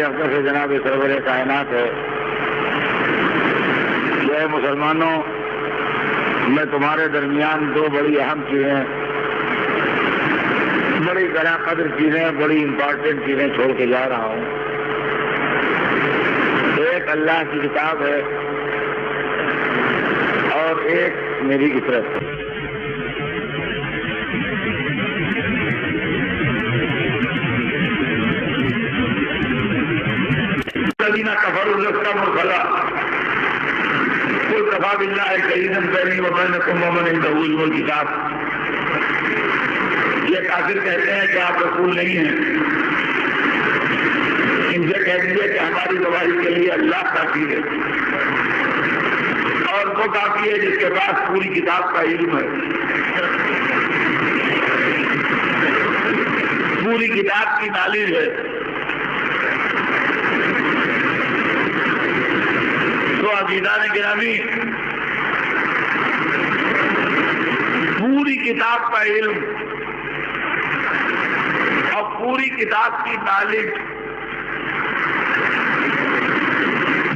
अख्तर से जनाब सरवर कायनात है। ये मुसलमानों, मैं तुम्हारे दरमियान दो बड़ी अहम चीजें, बड़ी गला कदर चीजें, बड़ी इंपॉर्टेंट चीजें छोड़ के जा रहा हूँ। एक अल्लाह की किताब है और एक मेरी इतरत है। किताब ये काफिर कहते हैं कि आप रसूल नहीं हैं। इनसे कह दीजिए कि हमारी गवाही के लिए अल्लाह काफी है, और वो काफी है जिसके पास पूरी किताब का इल्म है, पूरी किताब की नॉलेज है। तो अजीज़ान गिरामी, पूरी किताब का इल्म और पूरी किताब की नॉलेज,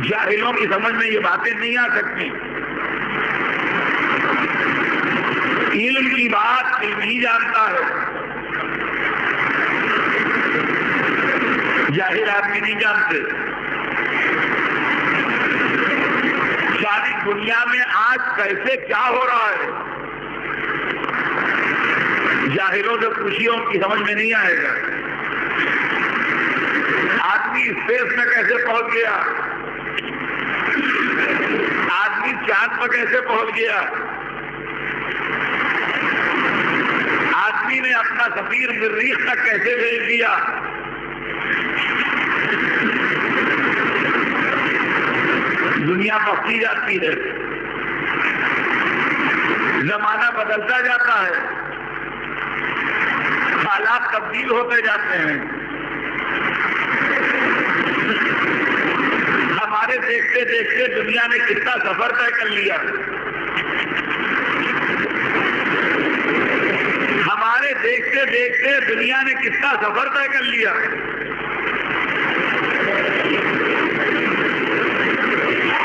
जाहिलों की समझ में ये बातें नहीं आ सकती। इल्म की बात इल्म ही जानता है, जाहिल आदमी नहीं जानते। सारी दुनिया में आज कैसे क्या हो रहा है, जाहिरों से पूछियों की समझ में नहीं आएगा। आदमी स्पेस में कैसे पहुंच गया, आदमी चांद पर कैसे पहुंच गया, आदमी ने अपना सफीर मरीख तक कैसे भेज दिया, दुनिया बढ़ती जाती है, जमाना बदलता जाता है, हालात तब्दील होते जाते हैं। हमारे देखते देखते दुनिया ने कितना सफर तय कर लिया, हमारे देखते देखते दुनिया ने कितना सफर तय कर लिया।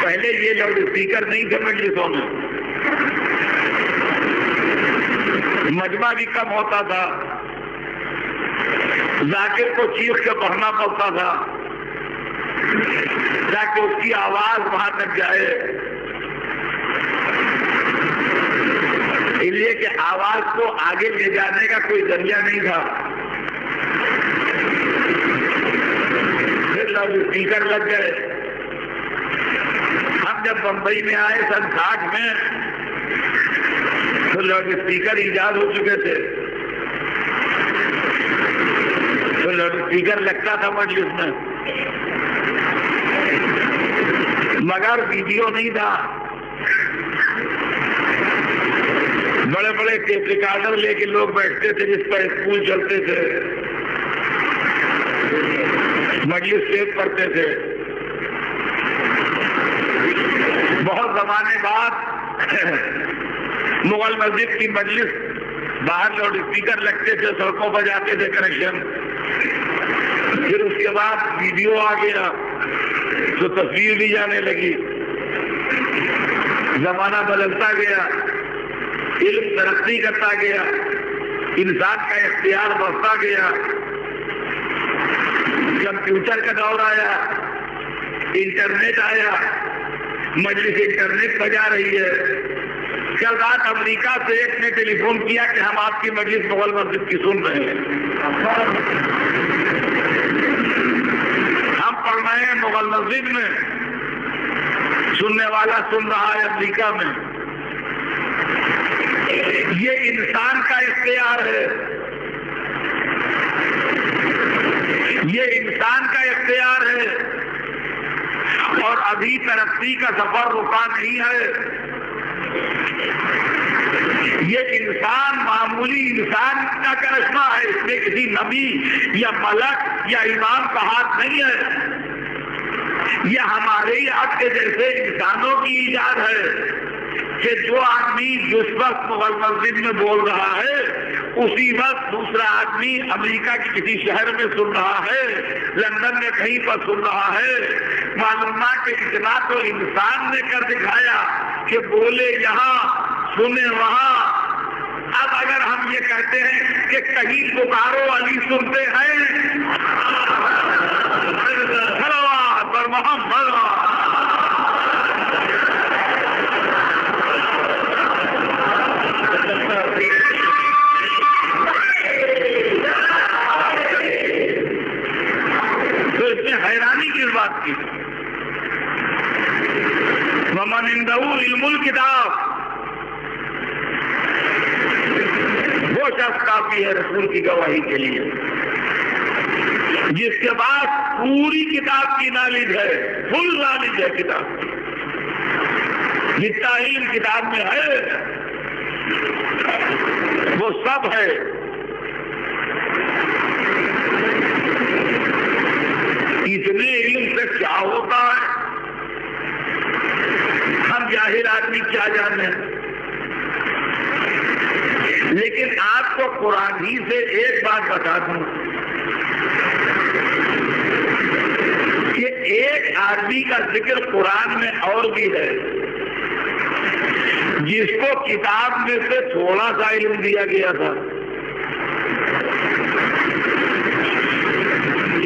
पहले ये लाउड स्पीकर नहीं थे मजलिसों में, मजमा भी कम होता था, जाकिर को चीख के पढ़ना पड़ता था ताकि उसकी आवाज वहां तक जाए, इसलिए कि आवाज को आगे ले जाने का कोई जरिया नहीं था। फिर लाउड स्पीकर लग गए। हम जब बंबई में आए सन 60 में, तो लाउड स्पीकर ईजाद हो चुके थे, तो लाउड स्पीकर लगता था मजलिस में, मगर वीडियो नहीं था। बड़े बड़े टेप रिकॉर्डर लेके लोग बैठते थे जिस पर स्कूल चलते थे, मजलिस टेप करते थे। बहुत जमाने बाद मुगल मस्जिद की मजलिस, बाहर लाउड स्पीकर लगते थे, सड़कों पर जाते थे कनेक्शन। फिर उसके बाद वीडियो आ गया तो तस्वीर भी जाने लगी। जमाना बदलता गया, इल्म तरक्की करता गया, इंसान का इख्तियार बढ़ता गया। कंप्यूटर का दौर आया, इंटरनेट आया, मजलिस इंटरनेट पर जा रही है। कल रात अमेरिका से एक ने टेलीफोन किया कि हम आपकी मजलिस मुगल मस्जिद की सुन रहे हैं, हम पढ़ रहे हैं मुगल मस्जिद में, सुनने वाला सुन रहा है अमेरिका में। ये इंसान का इख्तियार है, ये इंसान का इख्तियार है। और अभी तरक्की का सफर रुका नहीं है। ये इंसान मामूली इंसान का करिश्मा है, इसमें किसी नबी या मलक या इमाम का हाथ नहीं है। यह हमारे ही आपके जैसे इंसानों की ईजाद है कि जो आदमी जिस वक्त मुगल मस्जिद में बोल रहा है उसी वक्त दूसरा आदमी अमेरिका के किसी शहर में सुन रहा है, लंदन में कहीं पर सुन रहा है। मालूम कि इतना तो इंसान ने कर दिखाया कि बोले यहाँ सुने वहाँ। अब अगर हम ये कहते हैं कि कहीं पुकारो अली सुनते हैं, सल्लल्लाहु अलैहि मोहम्मद, तो इसमें हैरानी किस बात की? वमन इंदहू इल्मुल किताब, वो शख्स काफी है रसूल की गवाही के लिए जिसके पास पूरी किताब की नॉलेज है, फुल नॉलेज है किताब की। जितना इल्म किताब में है वो सब है। इतने इल्म से क्या होता है हम जाहिर आदमी क्या जाने। लेकिन आपको कुरान ही से एक बात बता दूं कि एक आदमी का जिक्र कुरान में और भी है जिसको किताब में से थोड़ा सा इल्म दिया गया था।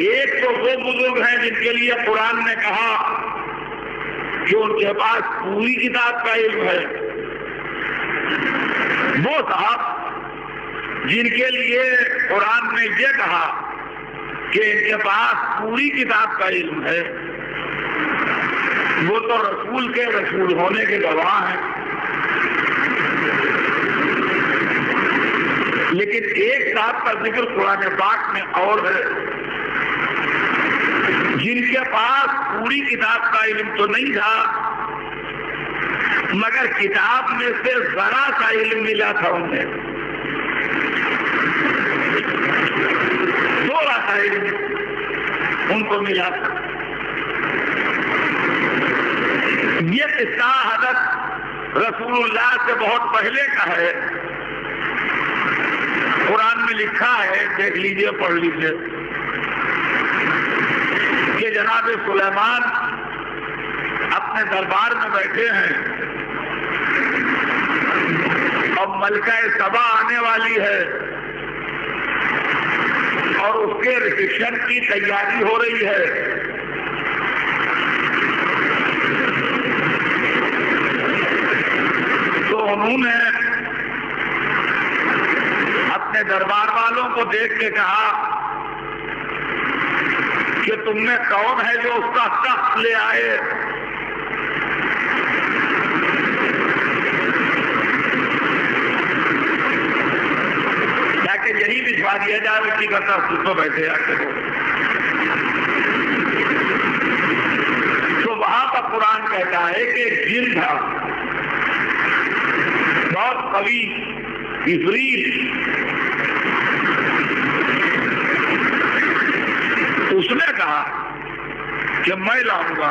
एक तो वो बुजुर्ग हैं जिनके लिए कुरान ने कहा कि उनके पास पूरी किताब का इल्म है, वो साहब जिनके लिए कुरान ने ये कहा कि इनके पास पूरी किताब का इल्म है, वो तो रसूल के रसूल होने के गवाह हैं। लेकिन एक साहब का जिक्र कुरान पाक में और है जिनके पास पूरी किताब का इल्म तो नहीं था मगर किताब में से जरा सा इल्म मिला था उन्हें, थोड़ा सा इल्म उनको मिला था। ये किस्सा हज़रत रसूलुल्लाह से बहुत पहले का है, कुरान में लिखा है, देख लीजिए पढ़ लीजिए कि जनाब सुलेमान अपने दरबार में बैठे हैं और मलका सबा आने वाली है और उसके रिसेप्शन की तैयारी हो रही है। तो उन्होंने अपने दरबार वालों को देख के कहा कि तुमने कौन है जो उसका तख्त ले आए? जाके यही भिजवा दिया जाए उसी का तख्त, उस पर बैठे आके। तो वहां का कुरान कहता है कि एक जिन था बहुत कवि इफरीत, उसने कहा कि मैं लाऊंगा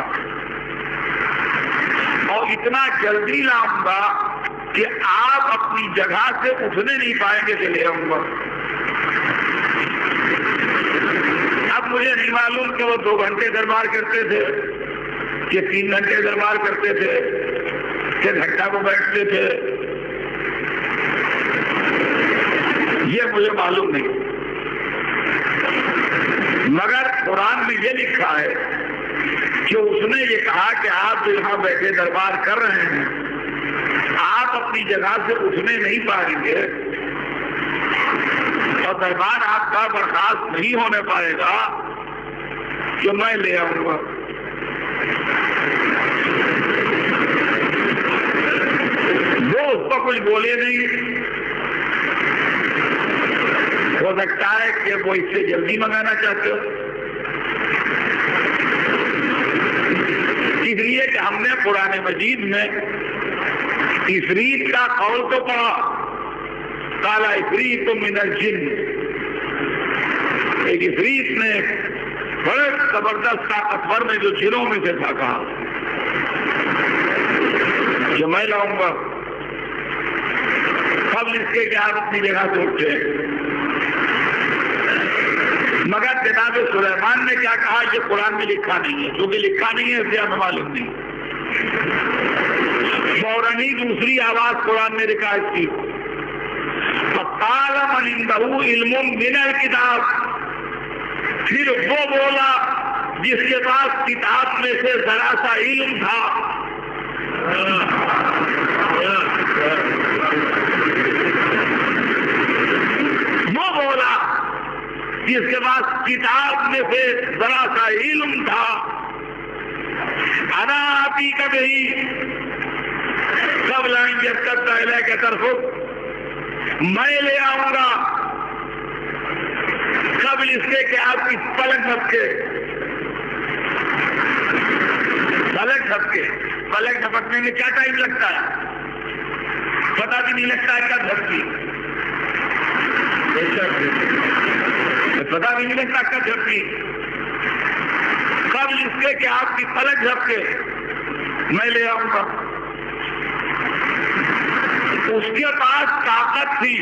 और इतना जल्दी लाऊंगा कि आप अपनी जगह से उठने नहीं पाएंगे कि ले आऊंगा। अब मुझे नहीं मालूम कि वो 2 घंटे दरबार करते थे कि 3 घंटे दरबार करते थे कि घंटा को बैठते थे, ये मुझे मालूम नहीं। मगर कुरान में ये लिखा है कि उसने ये कहा कि आप जो यहाँ बैठे दरबार कर रहे हैं, आप अपनी जगह से उठने नहीं पाएंगे और दरबार आपका बर्खास्त नहीं होने पाएगा कि मैं ले आऊंगा। वो उस पर कुछ बोले नहीं। हो सकता है कि वो इससे जल्दी मंगाना चाहते हो, इसलिए कि हमने कुरान मजीद में इफरीत का कौल तो पढ़ा, काला इफरीत तो मिनल जिन्न, एक इफरीत ने बड़े जबरदस्त ताकतवर में जो जिनों में से था कहा कि मैं लाऊंगा। कब इसके कि आप अपनी जगह से उठे। मगर जनाब सुलेमान ने क्या कहा ये कुरान में लिखा नहीं है, क्योंकि लिखा नहीं है इसलिए हमें मालूम नहीं। फौरन ही दूसरी आवाज कुरान ने रिकॉर्ड की, क़ाल मन इंदहु इल्मुम मिनल किताब, फिर वो बोला जिसके पास किताब में से जरा सा इल्म था। वो बोला जिसके पास किताब में से जरा सा इल्म था, अना आपी कभी कब लाएंगे जब तक पहले के तरफ मैं ले आऊंगा, कब इसके कि आपकी पलक झपके। पलक झपकने में क्या टाइम लगता है, पता भी नहीं लगता है कब झपकी, पता भी नहीं लगता कब झपकी। कब इसके कि आपकी पलक झपके मैं ले आऊंगा। उसके पास ताकत थी,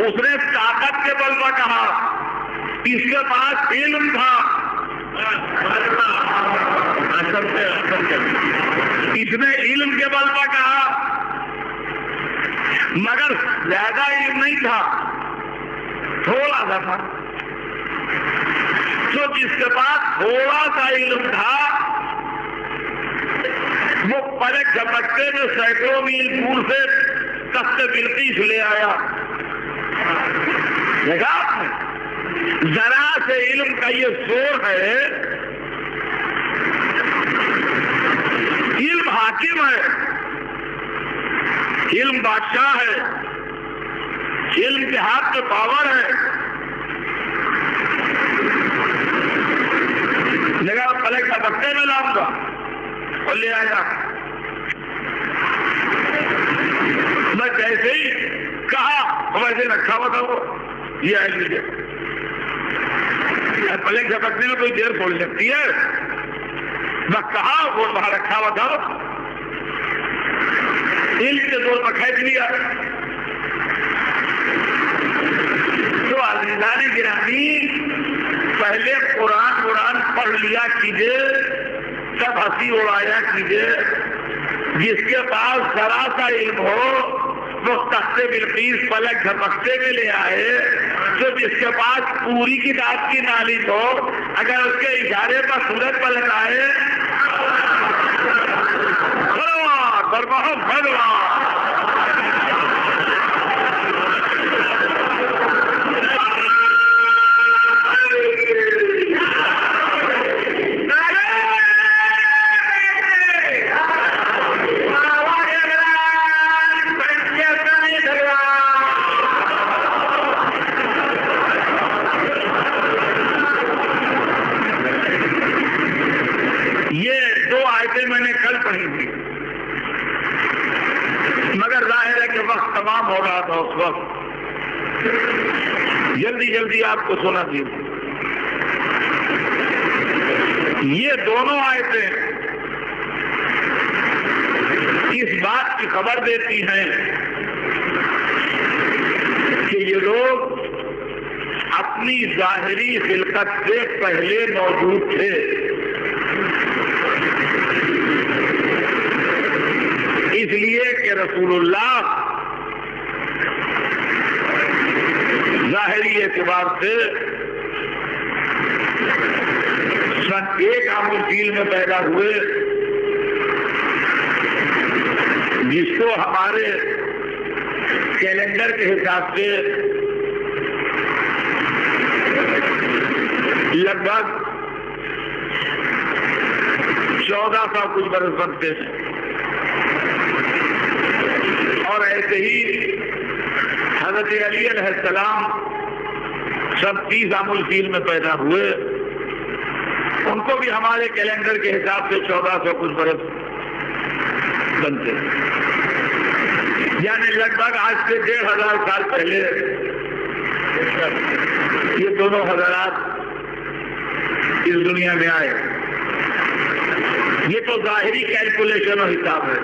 उसने ताकत के बल पर कहा, इसके पास इल्म था, इसने इल्म के बल पर कहा, मगर ज्यादा इल्म नहीं था, थोड़ा सा था। तो जिसके पास थोड़ा सा इल्म था वो पलक झपकते में सैकड़ों मील दूर से तख्ते बिल्कीस ले आया। देखा आपने, जरा से इल्म का ये जोर है। इल्म हाकिम है, इल्म बादशाह है, इल्म के हाथ में पावर है। लगा पलक झपकते में लाऊंगा और ले आएगा। मैं जैसे ही कहा वैसे रखा हुआ था वो, ये आए मुझे। पलक झपकने में कोई देर थोड़ी लगती है। मैं कहा वो वहां रखा हुआ था, इल्म के जोर पर खींच लिया। तो आज़ीज़ान गिरामी, पहले कुरान पढ़ लिया कीजिए, सब हंसी उड़ाया कीजिए। जिसके पास जरा सा इल्म हो वो तख्ते बिल्कीस पलक झपकते में ले आए। तो जिसके पास पूरी किताब की नॉलेज हो, अगर उसके इशारे पर सूरज पलट आए, भगवान मैंने कल पढ़ी थी, मगर जाहिर है कि वक्त तमाम हो रहा था उस वक्त, जल्दी जल्दी आपको सुना दी। ये दोनों आयतें इस बात की खबर देती हैं कि ये लोग अपनी जाहिरी खिलकत से पहले मौजूद थे। इसलिए कि रसूलुल्लाह जाहिरी एतबार से सन 1 आमुल फील में पैदा हुए, जिसको हमारे कैलेंडर के हिसाब से लगभग 1400 कुछ बरस बनते हैं। और ऐसे ही हजरत अली अलैहिस्सलाम सब 30 आमुल फील में पैदा हुए, उनको भी हमारे कैलेंडर के हिसाब से 1400 कुछ बरस बनते हैं। यानी लगभग आज से 1500 साल पहले ये दोनों हजरात इस दुनिया में आए। ये तो जाहिरी कैलकुलेशन और हिसाब है,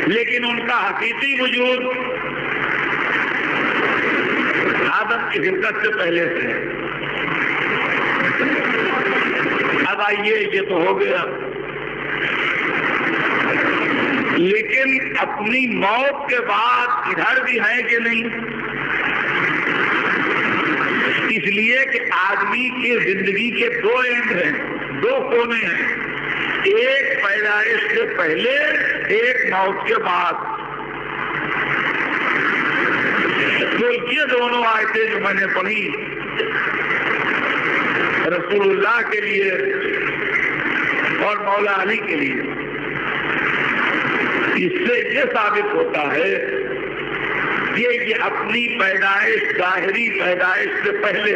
लेकिन उनका हकीकी वजूद आदम की खिलकत से पहले से है। अब आइए, ये तो हो गया, लेकिन अपनी मौत के बाद इधर भी है कि नहीं? इसलिए कि आदमी की जिंदगी के 2 एंड हैं, 2 कोने हैं, एक पैदाइश से पहले, एक मौत के बाद। तो ये दोनों आयतें जो मैंने पढ़ी रसूलुल्लाह के लिए और मौला अली के लिए, इससे ये साबित होता है कि ये अपनी पैदाइश, जाहिरी पैदाइश से पहले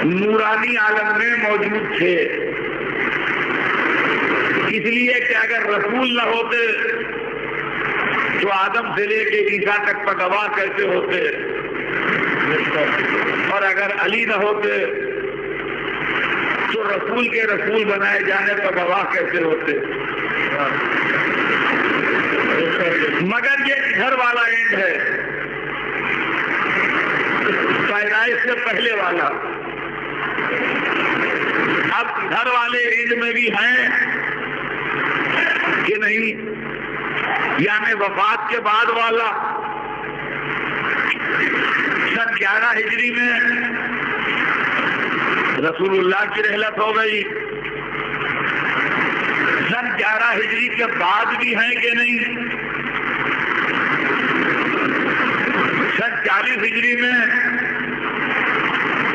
नूरानी आलम में मौजूद थे। इसलिए कि अगर रसूल न होते तो आदम से लेके ईसा तक पर गवाह कैसे होते, और अगर अली न होते तो रसूल के रसूल बनाए जाने पर गवाह कैसे होते। मगर ये इधर वाला एंड है, पैदाइश से पहले वाला। अब इधर वाले एंड में भी हैं कि नहीं? यानी वफात के बाद वाला सन 11 हिजरी में रसूलुल्लाह की रहलत हो गई। सन 11 हिजरी के बाद भी हैं कि नहीं? सन 40 हिजरी में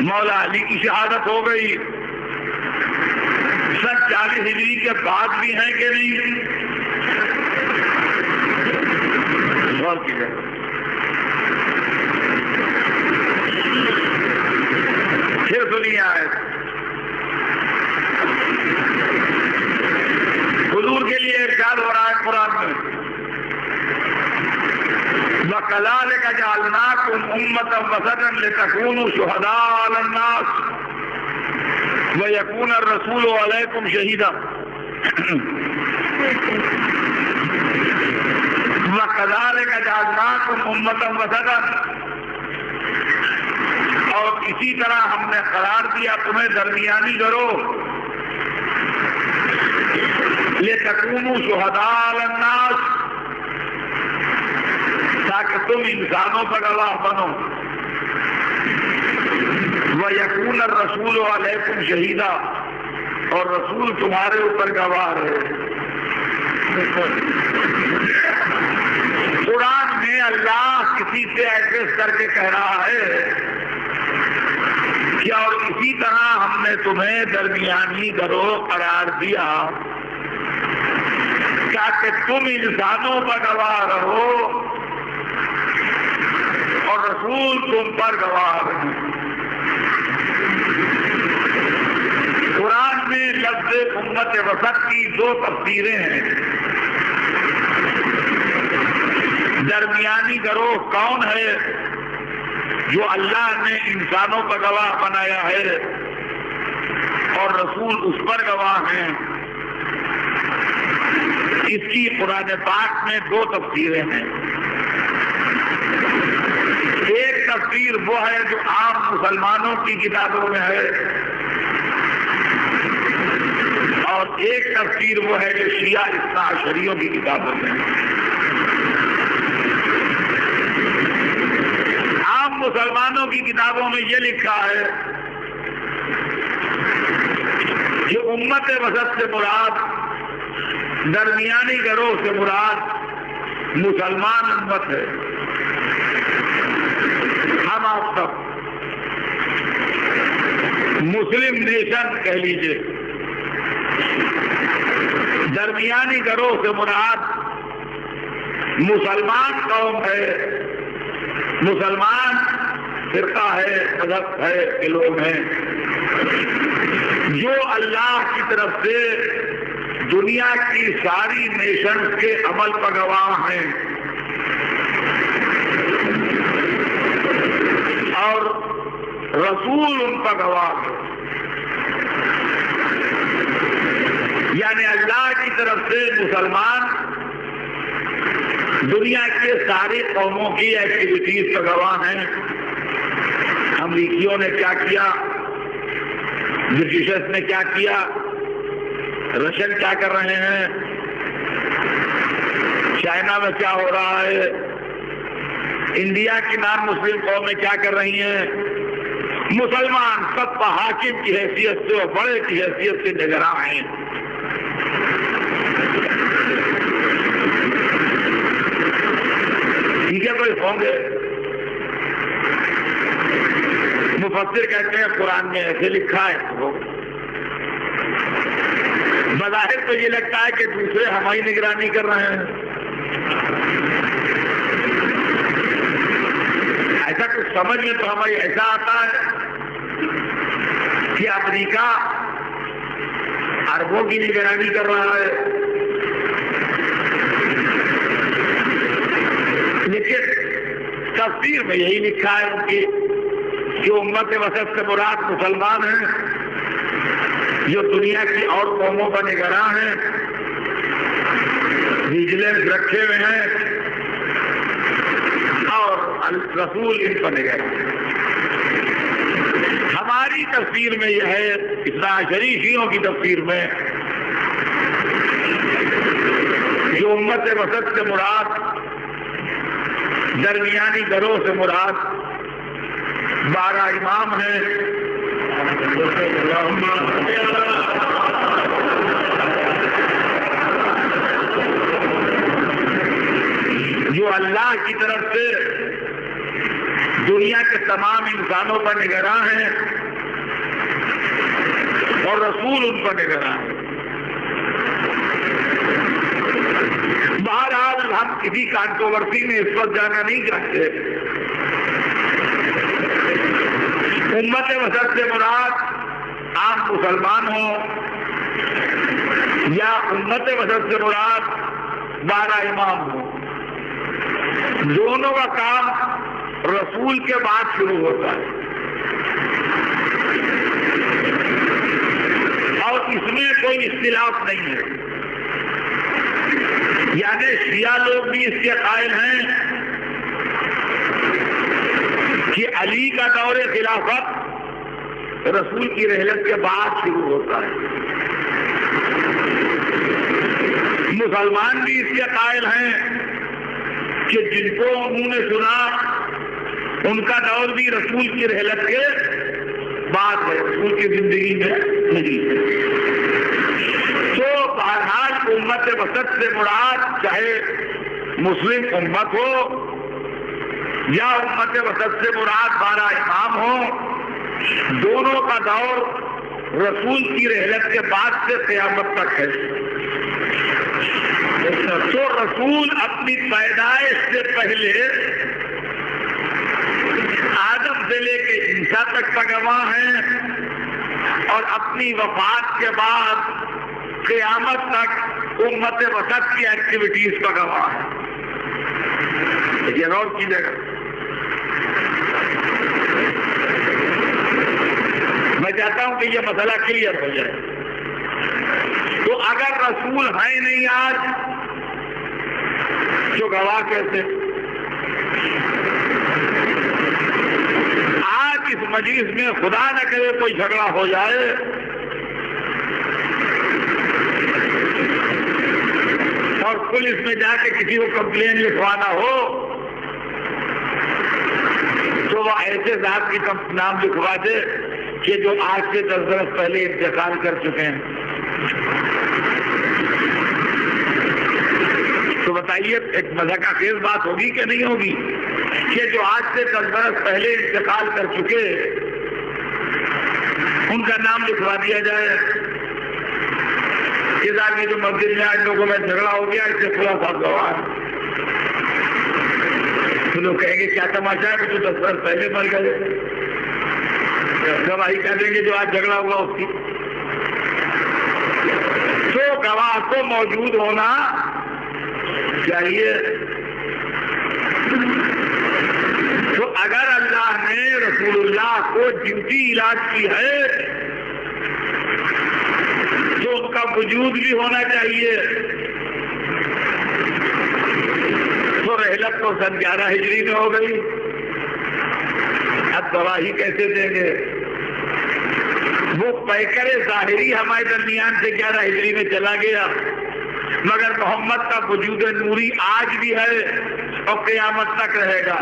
मौला अली की शहादत हो गई। सन 40 हिजरी के बाद भी हैं कि नहीं? गौर कीजिए। फिर सुनिए आयत, हुजूर के लिए इरशाद हो रहा है कुरान में, वकज़ालिका जअलनाकुम उम्मतन वसतन लितकूनू शुहदा अलन्नास व यकून अर्रसूलु अलैकुम शहीदा। वकज़ालिका जअलनाकुम उम्मतन वसतन, और इसी तरह हमने करार दिया तुम्हें दरमियानी करो, लितकूनू शुहदा अलन्नास, ताकि तुम इंसानों पर गवाह बनो, व यकून रसूल अलैकुम शहीदा, और रसूल तुम्हारे ऊपर गवाह रहे। कुरान में अल्लाह किसी से एड्रेस करके कह रहा है कि और इसी तरह हमने तुम्हें दरमियानी गिरोह करार दिया ताकि तुम इंसानों पर गवाह रहो और रसूल तुम पर गवाह रहे। कुरान में लफ्ज़ उम्मत वसत की 2 तफसीरें हैं। दरमियानी गिरोह कौन है? जो अल्लाह ने इंसानों पर गवाह बनाया है और रसूल उस पर गवाह हैं। इसकी कुरान पाक में दो तफसीरें हैं। एक तफसीर वो है जो आम मुसलमानों की किताबों में है, और एक तफसीर वो है जो शिया इस्ना अशरियों की किताबों में है। आम मुसलमानों की किताबों में ये लिखा है कि उम्मत वसत से मुराद, दरमियानी गरोह से मुराद मुसलमान उम्मत है। हम आप सब मुस्लिम नेशन कह लीजिए। दरमियानी गरोह से मुराद मुसलमान कौम है, मुसलमान फिरका है, मजहब है के लोग हैं जो अल्लाह की तरफ से दुनिया की सारी नेशन के अमल पर गवाह हैं और रसूल उन पर गवाह है। यानी अल्लाह की तरफ से मुसलमान दुनिया के सारी कौमों की एक्टिविटीज पर गवाह हैं। अमरीकियों ने क्या किया, ब्रिटिशर्स ने क्या किया, रशियन क्या कर रहे हैं, चाइना में क्या हो रहा है, इंडिया की नॉन मुस्लिम कौमें क्या कर रही हैं। मुसलमान सब पर हाकिम की हैसियत से और बड़े की हैसियत से निगरां हैं। ठीक है, कोई होंगे मुफस्सिर कहते हैं कुरान में ऐसे लिखा है। बज़ाहिर तो ये लगता है कि दूसरे हमारी निगरानी कर रहे हैं। ऐसा कुछ समझ में तो हमारी ऐसा आता है कि अमेरिका अरबों की निगरानी कर रहा है, लेकिन तफसीर में यही लिखा है उनकी कि उम्मत वसत से मुराद मुसलमान हैं जो दुनिया की और कौमों पर निगरां हैं, विजिलेंस रखे हुए हैं और रसूल इन पर निगरां। हमारी तफसीर में यह है, इस्ना शरीफियों की तफसीर में, जो उम्मत वसत से मुराद दरमियानी गरोह से मुराद 12 इमाम हैं। जो अल्लाह की तरफ से दुनिया के तमाम इंसानों पर निगरां हैं और रसूल उन पर निगरां हैं। बहरहाल हम किसी कंट्रोवर्सी में इस वक्त जाना नहीं चाहते। उम्मत वसत से मुराद आम मुसलमान हो या उम्मत वसत से मुराद 12 इमाम हो, दोनों का काम रसूल के बाद शुरू होता है और इसमें कोई इख्तिलाफ नहीं है। यानी शिया लोग भी इसके कायल हैं कि अली का दौरे खिलाफत रसूल की रहलत के बाद शुरू होता है। मुसलमान भी इसके कायल हैं कि जिनको उन्होंने सुना उनका दौर भी रसूल की रहलत के बाद है, रसूल की जिंदगी में नहीं है। तो बहरहाल उम्मत वसत से मुराद चाहे मुस्लिम उम्मत हो या उम्मत वसत से मुराद 12 इमाम हो, दोनों का दौर रसूल की रहलत के बाद से क़यामत तक है। तो रसूल अपनी पैदाइश से पहले आदम से लेके ईसा तक का गवाह हैं और अपनी वफात के बाद क़यामत तक उम्मत वसत की एक्टिविटीज का गवाह है। ये गौर कीजिएगा। मैं चाहता हूं कि यह मसला क्लियर हो जाए। तो अगर रसूल है नहीं आज जो गवाह कहते। आज इस मजलिस में खुदा न करे कोई झगड़ा हो जाए और पुलिस में जाके किसी को कंप्लेन लिखवाना हो तो वो ऐसे साहब की नाम लिखवा दे कि जो आज से 10 बरस पहले इंतकाल कर चुके हैं। तो बताइए एक मज़ाक़खेज़ बात होगी कि नहीं होगी कि जो आज से 10 बरस पहले इंतकाल कर चुके उनका नाम लिखवा दिया जाए कि आदमी जो मस्जिद में आज लोगों में झगड़ा हो गया इससे खुला साहब गवाह। तो लोग कहेंगे क्या तमाशा है जो 10 बरस पहले मर गए, गवाही कर देंगे जो आज झगड़ा हुआ उसकी। तो गवाह को मौजूद होना चाहिए। तो अगर अल्लाह ने रसूलुल्लाह को ड्यूटी इलाज की है तो उनका वजूद भी होना चाहिए। तो रहलत तो सन 11 हिजरी में हो गई, अब गवाही कैसे देंगे? वो पैकरे ज़ाहिरी हमारे दरमियान से 11 हिजरी में चला गया, मगर मोहम्मद का वजूद नूरी आज भी है और क़यामत तक रहेगा।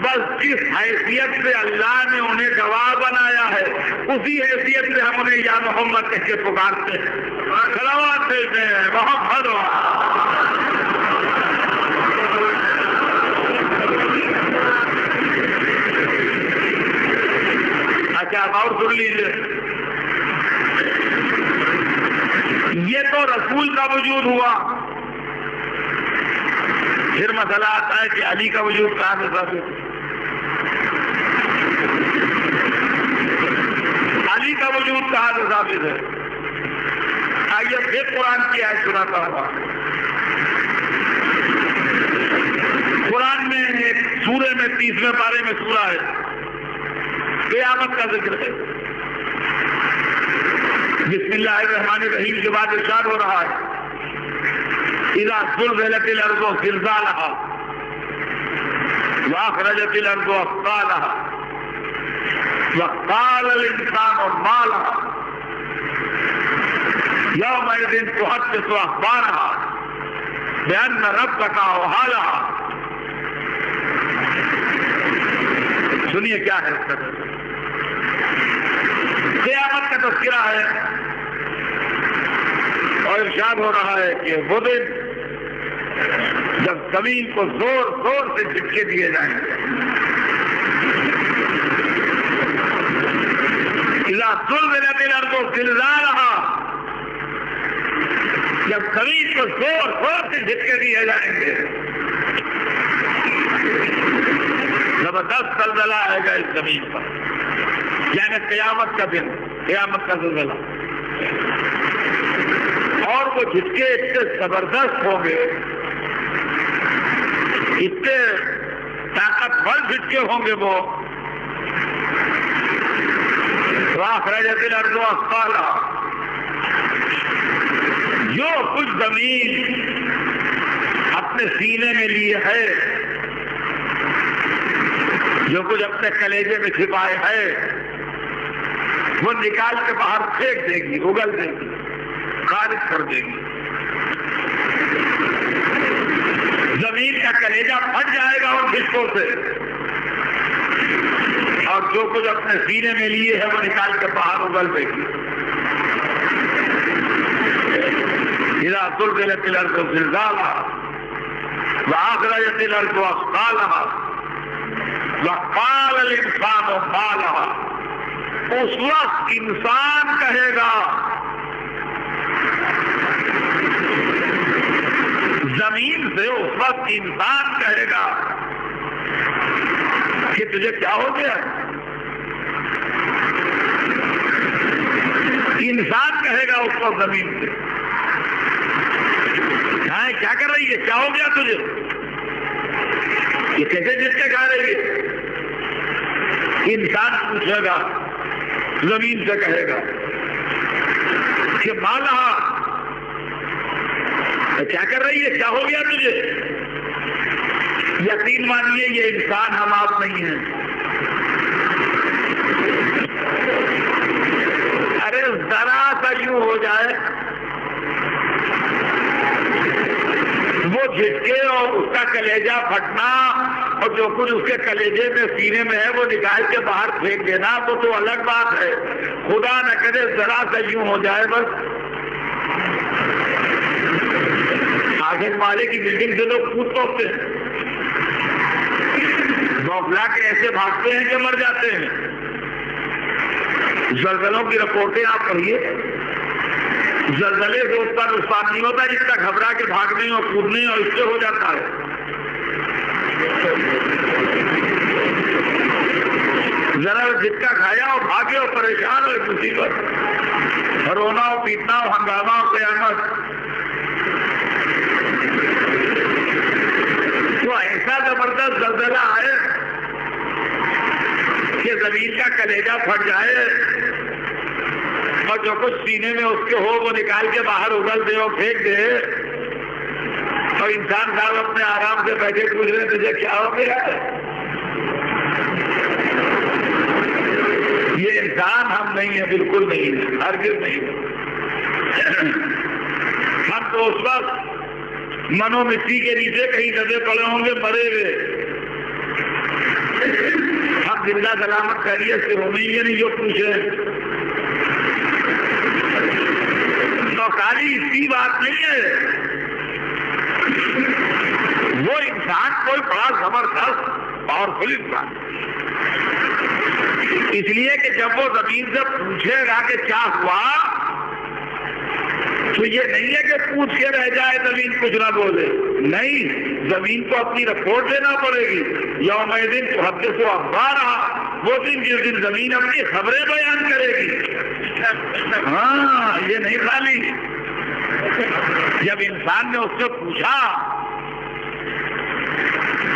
बस जिस हैसियत से अल्लाह ने उन्हें गवाह बनाया है उसी हैसियत से हम उन्हें या मोहम्मद कह के पुकारते हैं, सलावत देते हैं मोहम्मद। अच्छा और सुन लीजिए, ये तो रसूल का वजूद हुआ। फिर मसला आता है कि अली का वजूद कहाँ से साबित? अली का वजूद कहाँ से साबित है? आइए फिर कुरान की आयत सुनाता हुआ। कुरान में एक सूरे में 30वें पारे में सूरा है, क़यामत का जिक्र है। बिस्मिल्लाहिर्रहमानिर्रहीम के बाद इरशाद हो रहा है इज़ा ज़ुलज़िलतिल अर्ज़ु ज़िलज़ालहा व अख़रजतिल अर्ज़ु अस्क़ालहा व क़ालल इंसानु मा लहा यौमइज़िन तुहद्दिसु अख़बारहा बिअन्न रब्बका औहा लहा। सुनिए क्या है इसका, क़यामत का तज़किरा है और इरशाद हो रहा है कि वो दिन जब जमीन को जोर जोर से झटके दिए जाएंगे। इज़ा ज़ुलज़िलतिल अर्ज़ु ज़िलज़ालहा, जब जमीन को जोर जोर से झटके दिए जाएंगे, जबरदस्त ज़लज़ला आएगा इस जमीन पर, यानी क़यामत का दिन, क़यामत का ज़लज़ला। और वो झटके इतने जबरदस्त होंगे, इतने ताकतवर झटके होंगे वो। अख़रजतिल अर्ज़ु अस्क़ालहा, जो कुछ जमीन अपने सीने में लिए है, जो कुछ अपने कलेजे में छिपाए है, वो निकाल के बाहर फेंक देगी, उगल देगी, खारिज कर देगी। जमीन का कलेजा फट जाएगा उन झटकों से, और जो कुछ अपने सीने में लिए है वो निकाल के बाहर उगल देगी। इज़ा ज़ुलज़िलतिल अर्ज़ु ज़िलज़ालहा व अख़रजतिल अर्ज़ु अस्क़ालहा व क़ालल इंसानु मा लहा। उस वक्त इंसान कहेगा, जमीन से उस वक्त इंसान कहेगा कि तुझे क्या हो गया। इंसान कहेगा उस वक्त जमीन से, क्या कर रही है, क्या हो गया तुझे, ये कैसे झटके खा रही है। इंसान पूछेगा, जमीन से कहेगा कि माला क्या कर रही है, क्या हो गया तुझे। यकीन मानिए ये इंसान हम आप नहीं है। अरे जरा सा यूं हो जाए वो झटके और उसका कलेजा फटना और जो कुछ उसके कलेजे में सीने में है वो निकाल के बाहर फेंक देना तो अलग बात है। खुदा न करे जरा सा यूं हो जाए बस आखिर माले की बिल्डिंग से लोग कूद पड़ते हैं, बौखला के ऐसे भागते हैं कि मर जाते हैं। जलजलों की रिपोर्टें आप पढ़िए, जलजले से उसका नुकसान नहीं होता जितना घबरा के भागने और कूदने और इससे हो जाता है। जरा झटका खाया और भागे और परेशान हो मुसीबत, रोना और पीटना और हंगामा और कयामत। तो ऐसा जबरदस्त जलजला आए कि जमीन का कलेजा फट जाए और जो कुछ सीने में उसके हो वो निकाल के बाहर उगल दे और फेंक दे। और इंसान साहब अपने आराम से बैठे पूछ रहे तुझे क्या हो गया? ये इंसान हम नहीं है, बिल्कुल नहीं है, हरगिज़ नहीं है। हम तो उस वक्त मनो मिट्टी के नीचे कहीं दबे पड़े होंगे मरे हुए। हम जिंदा सलामत खैरियत से होंगे ये नहीं जो पूछे। तो खाली इसकी बात नहीं है, वो इंसान कोई बड़ा जबरदस्त पावरफुल इंसान, इसलिए कि जब वो जमीन से पूछेगा कि क्या हुआ तो ये नहीं है कि पूछ के रह जाए जमीन कुछ ना बोले, नहीं, जमीन को अपनी रिपोर्ट देना पड़ेगी। यौमैदिन तुहद्दिसु अखबारहा, वो दिन जिस दिन जमीन अपनी खबरें बयान करेगी। हाँ, ये नहीं खाली। जब इंसान ने उससे पूछा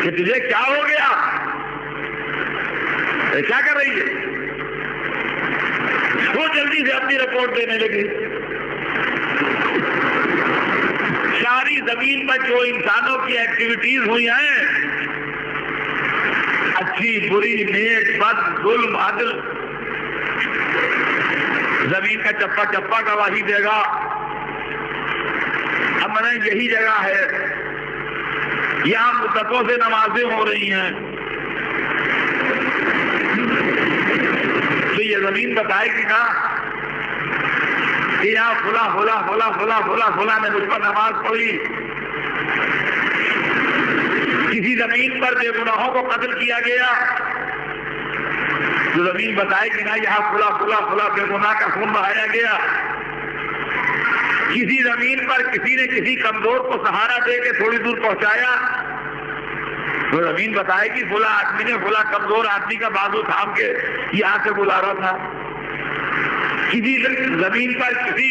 कि तुझे क्या हो गया, क्या कर रही है, वो जल्दी से अपनी रिपोर्ट देने लगी। सारी जमीन पर जो इंसानों की एक्टिविटीज हुई हैं, अच्छी बुरी नेक बद जुल्म अदल, जमीन का चप्पा चप्पा गवाही देगा। अब मैंने यही जगह है, यहां मुद्दतों से नमाजें हो रही हैं, तो ये जमीन बताएगी ना कि यहाँ फुला फुला फुला फुला फुला फुला ने मुझ पर नमाज पढ़ी। किसी जमीन पर बेगुनाहों को कत्ल किया गया तो जमीन बताएगी ना यहाँ फुला फुला फुला बेगुनाह का खून बहाया गया। किसी जमीन पर किसी ने किसी कमजोर को सहारा दे के थोड़ी दूर पहुंचाया तो जमीन बताएगी फुला आदमी ने फुला कमजोर आदमी का बाजू थाम के यहाँ से बुला रहा था। किसी जमीन पर किसी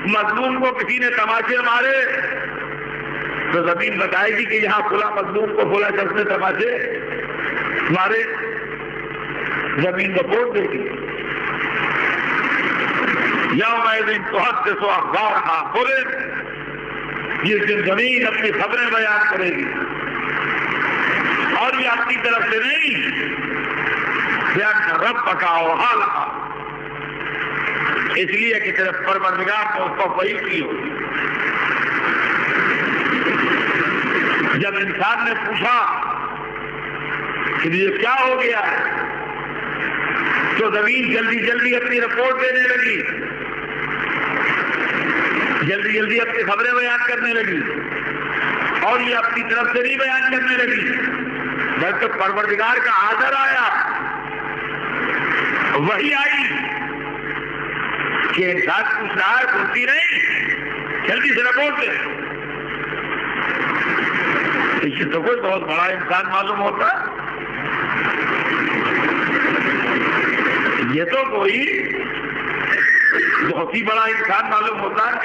मजलूम को किसी ने तमाचे मारे तो जमीन बताएगी कि यहाँ फुला मजलूम को फुला शख्स ने तमाचे मारे, जमीन रिपोर्ट देगी। यौमैदिन तुहद्दिसु अखबारहा, जिस दिन जमीन अपनी खबरें बयान करेगी, और ये अपनी तरफ से नहीं, रब्बका औहालहा, इसलिए कि तेरे परवरदिगार ने उसको वही की होगी। जब इंसान ने पूछा कि ये क्या हो गया, तो जमीन जल्दी जल्दी अपनी रिपोर्ट देने लगी, जल्दी जल्दी अपनी खबरें बयान करने लगी, और ये अपनी तरफ से नहीं बयान करने लगी, बल्कि परवरदिगार का आदर आया, वही आई कि इंसान पूछ रहा है, सुनती नहीं, जल्दी से रिपोर्ट दे। इससे तो कोई बहुत बड़ा इंसान मालूम होता, ये तो कोई बहुत ही बड़ा इंसान मालूम होता है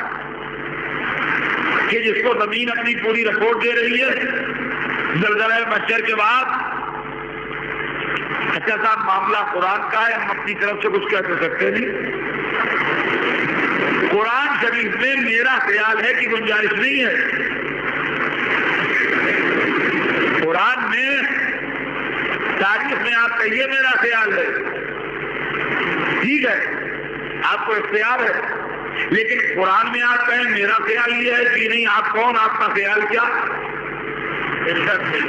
कि जिसको जमीन अपनी पूरी रिपोर्ट दे रही है ज़लज़ला महशर के बाद। अच्छा साहब, मामला कुरान का है, हम अपनी तरफ से कुछ कह तो सकते नहीं। कुरान शरीफ में मेरा ख्याल है कि गुंजाइश नहीं है। कुरान में तारीफ में आप कहिए मेरा ख्याल है, ठीक है, आपको इख्तियार है, लेकिन कुरान में आप कहें मेरा ख्याल ये है कि नहीं, आप कौन, आपका ख्याल क्या?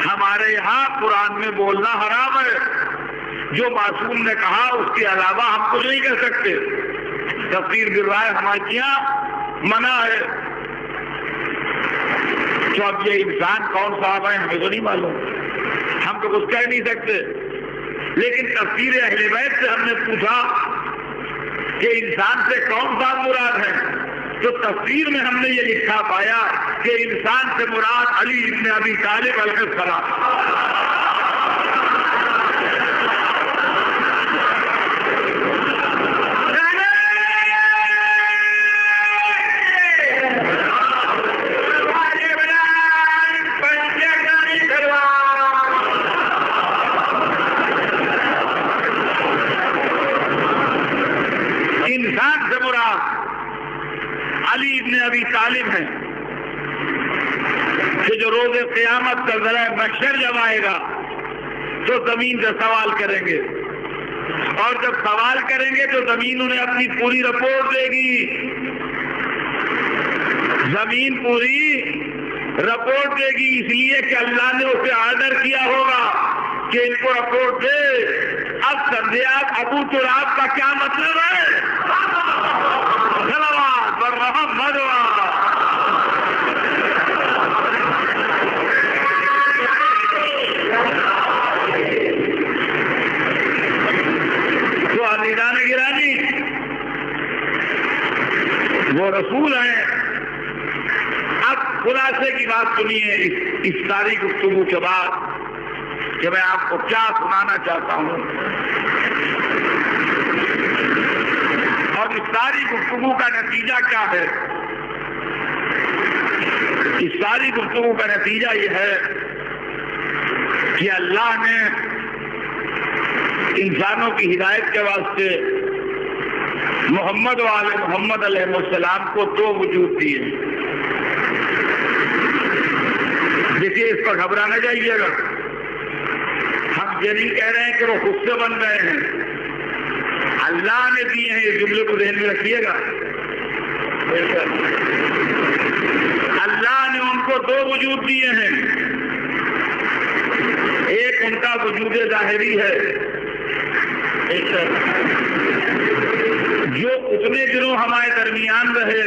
हमारे यहाँ कुरान में बोलना हराम है। जो मासूम ने कहा उसके अलावा हम कुछ नहीं कह सकते। तफसीर गिरवाए हमारे यहाँ मना है। तो अब ये इंसान कौन साहब है हमें तो नहीं मालूम, हम तो कुछ कह नहीं सकते। लेकिन तफसीर अहले बैत से हमने पूछा कि इंसान से कौन सा मुराद है, तो तफसीर में हमने ये लिखा पाया कि इंसान से मुराद अली इब्न अबी तालिब अलैहिस्सलाम। इंसान से मुराद अली इब्न अबी तालिब है कि जो रोज़े क़यामत का ज़रा महशर जब आएगा तो जमीन से सवाल करेंगे, और जब सवाल करेंगे तो जमीन उन्हें अपनी पूरी रिपोर्ट देगी। जमीन पूरी रिपोर्ट देगी इसलिए कि अल्लाह ने उसे ऑर्डर किया होगा कि इनको रिपोर्ट दे। अब संध्या अबू तुराब का क्या मतलब है? सलावत व रहमत तो अलीदान गिरानी वो रसूल है। अब खुलासे की बात सुनिए इस सारी गुफ्तगू के बाद कि मैं आपको क्या सुनाना चाहता हूं, और इस सारी गुफ्तगू का नतीजा क्या है। इस सारी गुफ्तगू का नतीजा यह है कि अल्लाह ने इंसानों की हिदायत के वास्ते मोहम्मद वाले मोहम्मद अलैहिस्सलाम को दो वजूद दिए। देखिए, इस पर घबराना जाइएगा। हम ये नहीं कह रहे हैं कि वो खुद से बन गए हैं, अल्लाह ने दिए हैं। ये जुमले को ध्यान में रखिएगा। अल्लाह ने उनको दो वजूद दिए हैं। एक उनका वजूद जाहिरी है, जो उतने दिनों हमारे दरमियान रहे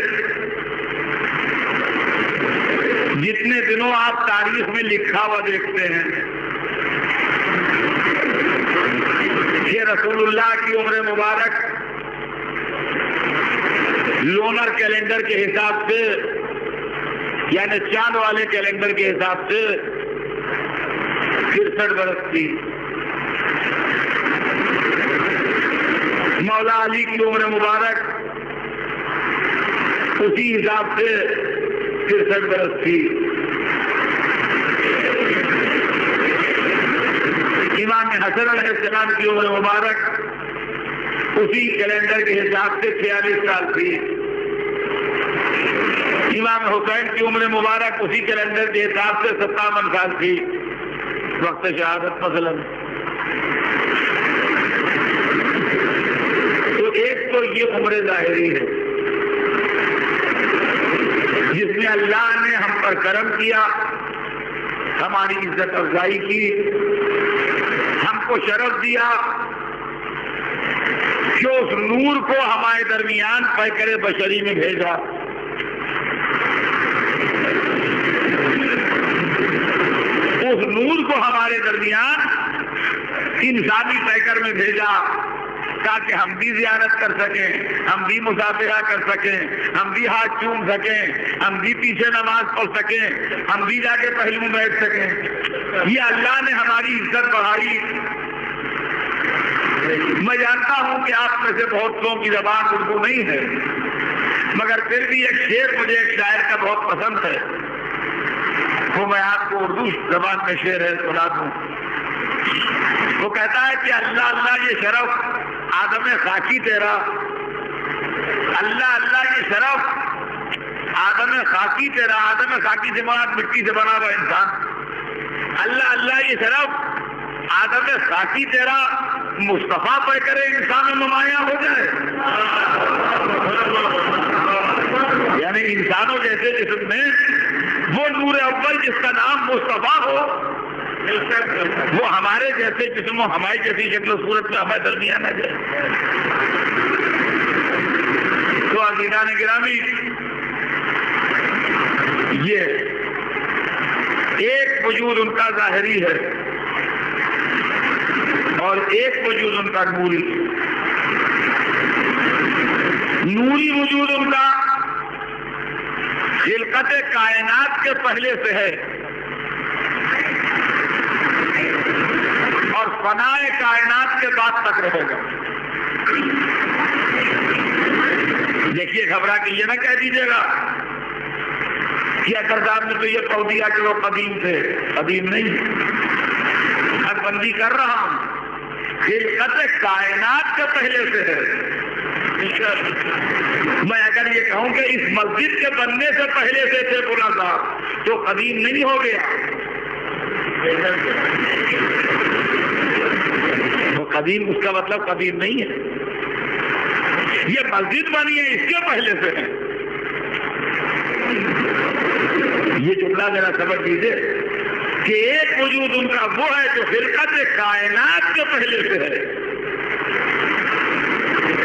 जितने दिनों आप तारीख में लिखा हुआ देखते हैं कि रसूलुल्लाह की उम्र मुबारक लोनर कैलेंडर के हिसाब से, यानी चांद वाले कैलेंडर के हिसाब से 63 बरस थी। मौला अली की उम्र मुबारक उसी हिसाब से 63 बरस थी। इमाम हसन अलैहिस्सलाम की उम्र मुबारक उसी कैलेंडर के हिसाब से 46 साल थी। इमाम हुसैन की उम्र मुबारक उसी कैलेंडर के हिसाब से 57 साल थी वक्त शहादत मसलन। तो एक तो ये उम्र जाहिरी है जिसमें अल्लाह ने हम पर करम किया, हमारी इज्जत अफजाई की, हमको शरफ दिया कि उस नूर को हमारे दरमियान पैकर बशरी में भेजा। उस नूर को हमारे दरमियान इंसानी पैकर में भेजा ताकि हम भी जियारत कर सकें, हम भी मुसाफिरा कर सकें, हम भी हाथ चूम सकें, हम भी पीछे नमाज पढ़ सकें, हम भी जाके पहलू में बैठ सकें। ये अल्लाह ने हमारी इज्जत बढ़ाई। मैं जानता हूं कि आप में से बहुत लोगों की जबान उर्दू नहीं है, मगर फिर भी एक शेर मुझे एक शायर का बहुत पसंद है, वो मैं आपको उर्दू जबान में शेर है सुना दूं। वो कहता है कि अल्लाह अल्लाह ये शरफ आदम खाकी तेरा, अल्लाह अल्लाह ये शरफ आदम खाकी तेरा। आदम खाकी से मुराद मिट्टी से बना हुआ इंसान। अल्लाह अल्लाह की तरफ आदत साकी तेरा मुस्तफा पर करे, इंसान में नुमाया हो जाए। यानी इंसानों जैसे जिस्म में वो नूर अव्वल जिसका नाम मुस्तफा हो, वो हमारे जैसे जिस्म, हमारी जैसी शक्ल सूरत में हमारे दरमियान आ जाए। तो अज़ीज़ान गिरामी, ये एक वजूद उनका ज़ाहिरी है और एक वजूद उनका नूरी। नूरी वजूद उनका खिलकत कायनात के पहले से है और फनाए कायनात के बाद तक रहेगा। देखिए, घबरा के ये ना कह दीजिएगा कि अकर साहब ने तो ये कह दिया कि वो कदीम थे। कदीम नहीं, हदबंदी कर रहा हूं, खिलकत कायनात के पहले से है। मैं अगर ये कहूं कि इस मस्जिद के बनने से पहले से थे बोला साहब, तो कदीम नहीं हो गया। तो कदीम, उसका मतलब कदीम नहीं है। ये मस्जिद बनी है, इसके पहले से है। ये जुमला जरा समझ लीजिए कि एक वजूद उनका वो है जो खिलकत कायनात के पहले से है,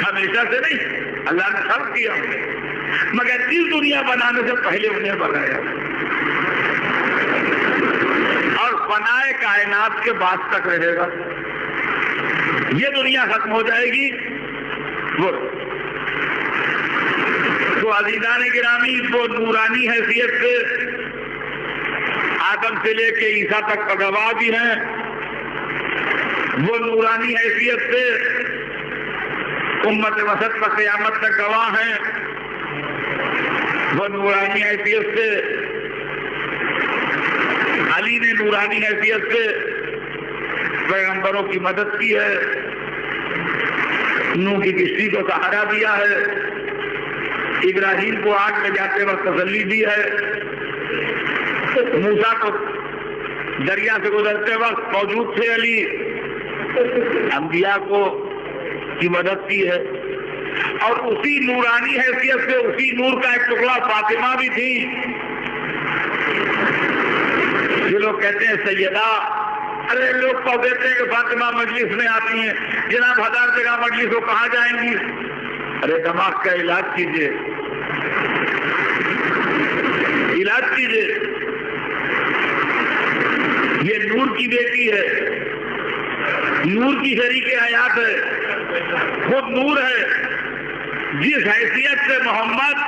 हमेशा से नहीं। अल्लाह ने खल्क किया, मगर इस दुनिया बनाने से पहले उन्हें बनाया और फनाए कायनात के बाद तक रहेगा। ये दुनिया खत्म हो जाएगी वो। तो अज़ीज़ान गिरामी, वो नूरानी हैसियत से आदम से लेके ईसा तक का गवाह भी हैं, वो नूरानी हैसियत से उम्मत वसत का क़यामत तक गवाह हैं, वो नूरानी हैसियत से अली ने नूरानी हैसियत से पैगंबरों की मदद की है, नूह की किश्ती को सहारा दिया है, इब्राहिम को आग में जाते वक्त तसल्ली दी है, मूसा को दरिया से गुजरते वक्त मौजूद थे अली, अंबिया को की मदद की है। और उसी नूरानी हैसियत से उसी नूर का एक टुकड़ा फातिमा भी थी। ये लोग कहते हैं सैयदा, अरे लोग तो कहते हैं कि फातिमा मजलिस में आती हैं, जनाब 1000 जगह मजलिस हो, कहाँ जाएंगी? अरे दिमाग का इलाज कीजिए, इलाज कीजिए। ये नूर की बेटी है, नूर की शरीके हयात है, खुद नूर है। जिस हैसियत से मोहम्मद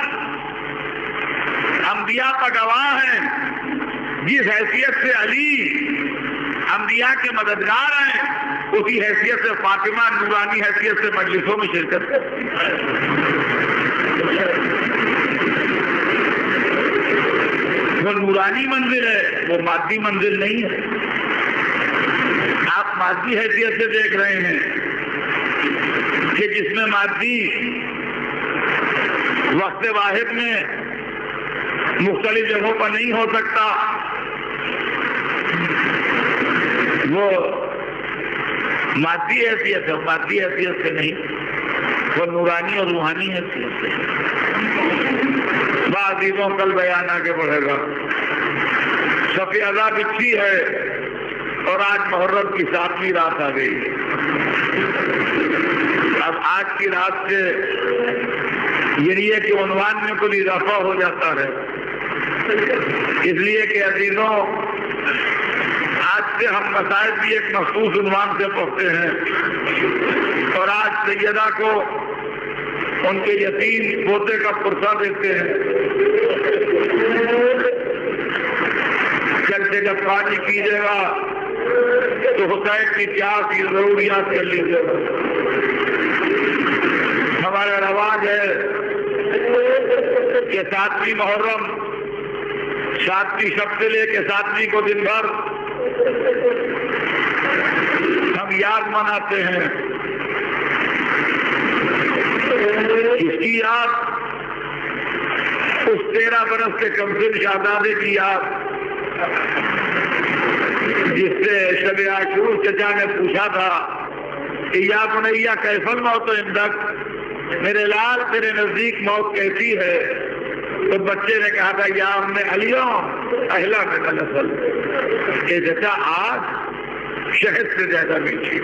अंबिया का गवाह है, जिस हैसियत से अली अंबिया के मददगार हैं, उसी हैसियत से फातिमा नूरानी हैसियत से मजलिसों में शिरकत करती है। वो नूरानी मंजिल है, वो मादी मंजिल नहीं है। आप मादी हैसियत से देख रहे हैं कि जिसमें मादी वक्त वाहिद में मुख्तलिफ जगहों पर नहीं हो सकता, वो मादी हैसियत है, मादी हैसियत से नहीं, वो नूरानी और रूहानी हैसियत से। बाज़ीज़ों कल बयान आगे बढ़ेगा। शफ़े अज़ा बिछी है और आज मुहर्रम की 7वीं रात आ गई। अब आज की रात से ये कि उन्वान में कोई इजाफा हो जाता है, इसलिए कि अजीजों आज से हम मसाइल भी एक मखसूस उन्वान से पढ़ते हैं और आज सैयदा को उनके यतीम पोते का पुरसा देते हैं। कल से जब पानी कीजिएगा तो हुसैन की प्यास की जरूरियात कर लीजिएगा। हमारा रवाज है कि 7वीं मुहर्रम 7वीं शब से लेके 7वीं को दिन भर हम याद मनाते हैं। इसकी याद उस 13 बरस के कमसिन शहजादे की याद जिससे शब आशूर चचा ने पूछा था कि या बुनैया कैफल मौत इंदक, मेरे लाल तेरे नजदीक मौत कैसी है? तो बच्चे ने कहा था या हमने अलियो अहला में नसल, ये चचा आज शहद से ज्यादा मीठी।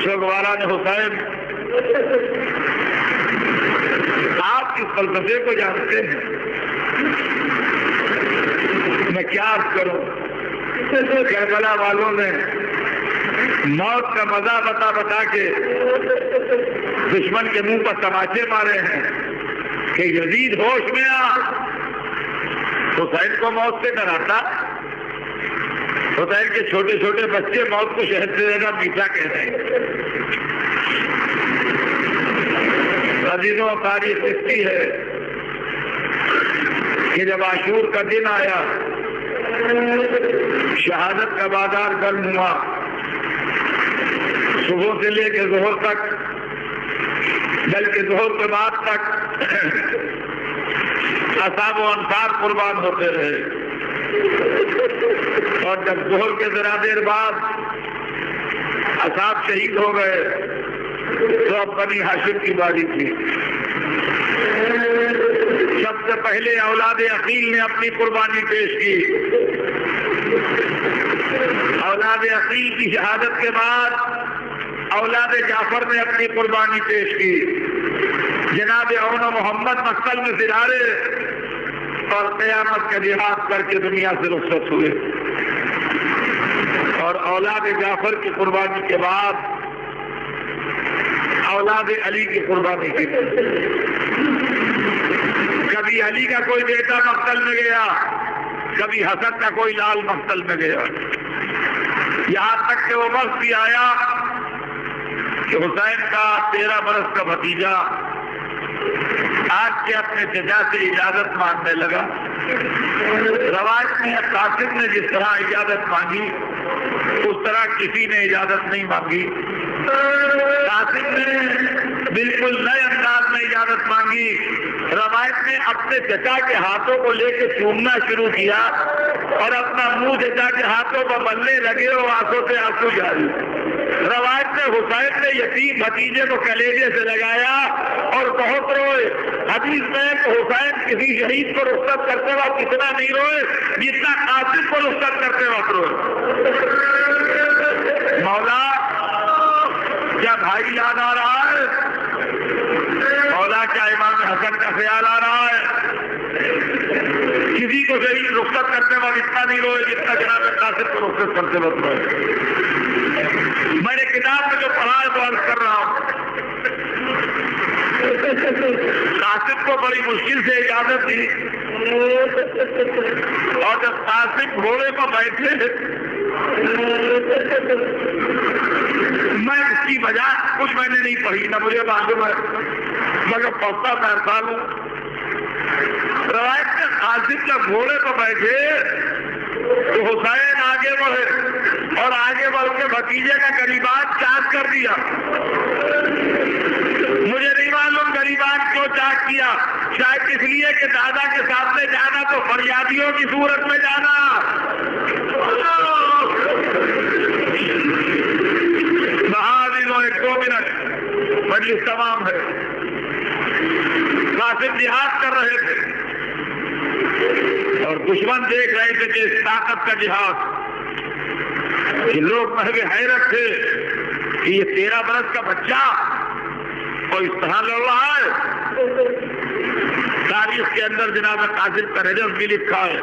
शोकवाला ने हुसैन, आप इस फलसफे को जानते हैं, मैं क्या अर्ज करूं? करबला वालों ने मौत का मजा बता बता के दुश्मन के मुंह पर तमाचे मारे हैं कि यजीद होश में आ। हुसैन को मौत से डराता, हुसैन के छोटे छोटे बच्चे मौत को शहद से ज्यादा मीठा कह रहे हैं। अजीजों, तारीख लिखती है कि जब आशूर का दिन आया, शहादत का बाजार गर्म हुआ, सुबह से लेकर जोहर तक, बल्कि जोहर के बाद तक असाब व अंसार कुर्बान होते रहे। और जब जोहर के जरा देर बाद असाब शहीद हो गए तो अब बनी हाशिम की बारी थी। सबसे पहले औलाद अकील ने अपनी कुर्बानी पेश की। औलाद अकील की शहादत के बाद औलाद जाफर ने अपनी कुर्बानी पेश की। जनाब औन मोहम्मद मक्तल में सिरारे और क़यामत का जिहाद करके दुनिया से रुखसत हुए। और औलाद जाफर की कुर्बानी के बाद औलाद अली की कुर्बानी की। कभी अली का कोई बेटा मक्तल में गया, कभी हसन का कोई लाल मक्तल में गया। यहां तक कि वो वक्त भी आया कि हुसैन का 13 बरस का भतीजा आज के अपने चचा से इजाजत मांगने लगा। रवायत में कासिम ने जिस तरह इजाजत मांगी उस तरह किसी ने इजाजत नहीं मांगी। कासिम ने बिल्कुल नए अंदाज में इजाजत मांगी। रवायत में अपने चचा के हाथों को लेकर चूमना शुरू किया और अपना मुंह चचा के हाथों पर मलने लगे और आंखों से आंसू जारी। रवायत में हुसैन ने यतीम भतीजे को कलेजे से लगाया और बहुत रोए। हदीस में तो हुसैन किसी शहीद को रुखसत करते वक्त इतना नहीं रोए जितना कासिम को रुखसत करते वक्त रोए। मौला, क्या भाई याद आ रहा है? मौला, क्या इमाम हसन का ख्याल आ रहा है? किसी को शहीद रुखसत करते वक्त इतना नहीं रोए जितना जनाब कासिम को रुखसत करते वक्त रोए। मैंने किताब में जो पढ़ा है वो अर्ज कर रहा हूं। कासिम को बड़ी मुश्किल से इजाजत दी और जब कासिम घोड़े पर बैठे मैं उसकी वजह कुछ मैंने नहीं पढ़ी, ना मुझे मालूम है, मगर पढ़ता मैं हर हूं। रवायत में कासिम जब घोड़े पर बैठे तो हुसैन आगे बढ़े और आगे बढ़ के भतीजे का गरीबान चाक कर दिया। मुझे नहीं मालूम गरीबान क्यों चाक किया, शायद इसलिए कि दादा के सामने जाना तो फरियादियों की सूरत में जाना। महादिनों 1-2 मिनट मजलिस तमाम है। कासिम जिहाद कर रहे थे और दुश्मन देख रहे थे कि इस ताकत का जिहाद, कि लोग महवे हैरत थे कि ये 13 बरस का बच्चा और इस तरह लड़ रहा है। तारीख के अंदर जनाब कासिम का रजब भी लिखा है,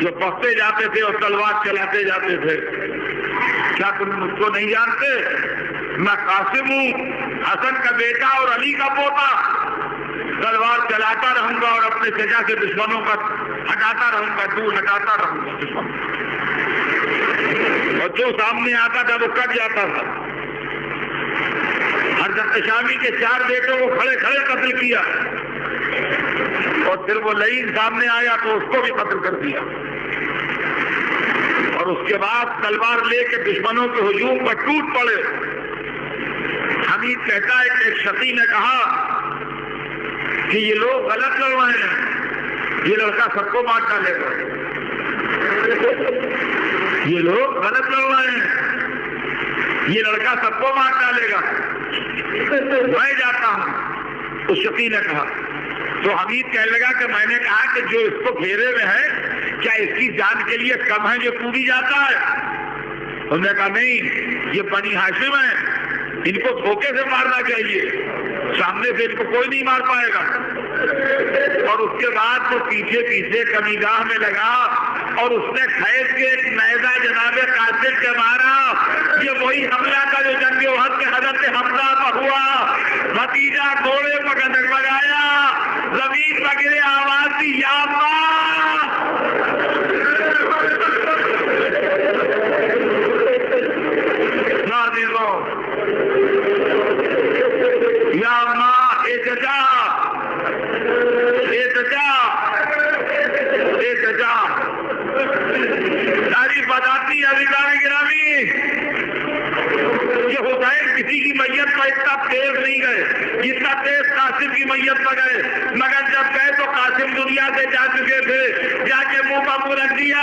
जो पकते जाते थे और तलवार चलाते जाते थे। क्या तुम मुझको नहीं जानते? मैं कासिम हूं, हसन का बेटा और अली का पोता। तलवार चलाता रहूंगा और अपने चचा से दुश्मनों का हटाता रहूंगा, दूर हटाता रहूंगा दुश्मन, और जो सामने आता था वो कट जाता था। हज़रत शामी के 4 बेटों को खड़े खड़े कत्ल किया और फिर वो लईन सामने आया तो उसको भी कत्ल कर दिया। और उसके बाद तलवार लेके दुश्मनों के हुजूम पर टूट पड़े। हमीद कहता है कि एक शकी ने कहा कि ये लोग गलत लड़ रहे हैं, ये लड़का सबको मार डालेगा। ये लोग गलत लड़ रहे हैं, ये लड़का सबको मार डालेगा, मैं जाता हूं। उस शफी ने कहा। तो हमीद कहने लगा कि मैंने कहा कि जो इसको घेरे में है, क्या इसकी जान के लिए कम है जो तू भी जाता है? उन्होंने कहा नहीं, ये बनी हाशिम है, इनको धोखे से मारना चाहिए, सामने से इनको कोई नहीं मार पाएगा। और उसके बाद वो पीछे पीछे कमीगाह में लगा और उसने खैर के एक नैजा जनाबे कासिम के मारा। ये वही हमला का जो जंग उहद के हजरत हमजा पर हुआ। भतीजा घोड़े पर डगमगाया, जमीन पर गिरे, आवाज दी या अल्लाह। या अल्लाह, ए चचा, ए चचा, ए चचा। तारीफ बताती है अधिकारी गिरामी, ये हुसैन किसी की मैयत पर इतना तेज नहीं गए जितना तेज कासिम की मैयत पर गए। मगर जब गए तो कासिम दुनिया से जा चुके थे, जाके मुंह पर मुंह रख दिया।